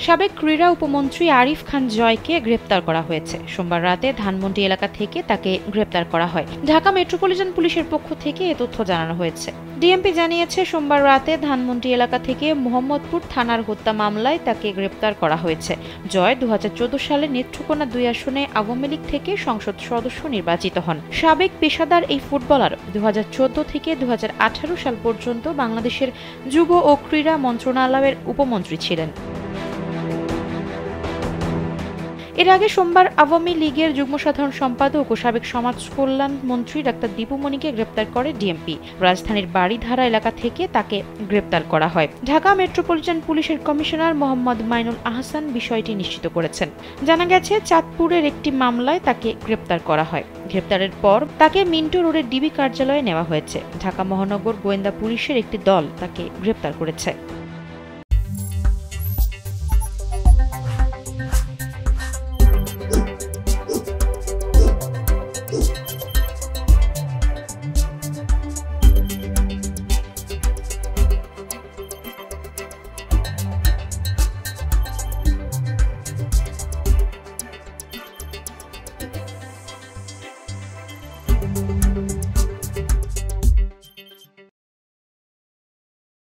সাবেক ক্রীড়া উপমন্ত্রী আরিফ খান জয়কে গ্রেপ্তার করা হয়েছে। সোমবার রাতে ধানমন্ডি এলাকা থেকে তাকে গ্রেপ্তার করা হয়। ঢাকা মেট্রোপলিটন পুলিশের পক্ষ থেকে এ তথ্য জানানো হয়েছে। ডিএমপি জানিয়েছে, সোমবার রাতে ধানমন্ডি এলাকা থেকে মোহাম্মদপুর থানার হত্যা মামলায় তাকে গ্রেপ্তার করা হয়েছে। জয় 2014 সালে নেত্রকোনা 2 আসনে আওয়ামী লীগ থেকে সংসদ সদস্য নির্বাচিত হন। সাবেক পেশাদার এই ফুটবলার 2014 থেকে 2018 সাল পর্যন্ত বাংলাদেশের যুব ও ক্রীড়া মন্ত্রণালয়ের উপমন্ত্রী ছিলেন। এর আগে সোমবার আওয়ামী লীগের যুগ্ম সাধারণ সম্পাদক ও সাবেক সমাজ কল্যাণ মন্ত্রী ডাক্তার দীপু মনিকে গ্রেপ্তার করে ডিএমপি। রাজধানীর বাড়িধারা এলাকা থেকে তাকে গ্রেপ্তার করা হয়। ঢাকা মেট্রোপলিটন পুলিশের কমিশনার মোহাম্মদ মাইনুল আহসান বিষয়টি নিশ্চিত করেছেন। জানা গেছে, চাঁদপুরের একটি মামলায় তাকে গ্রেপ্তার করা হয়। গ্রেপ্তারের পর তাকে মিন্টো রোডের ডিবি কার্যালয়ে নেওয়া হয়েছে। ঢাকা মহানগর গোয়েন্দা পুলিশের একটি দল তাকে গ্রেপ্তার করেছে।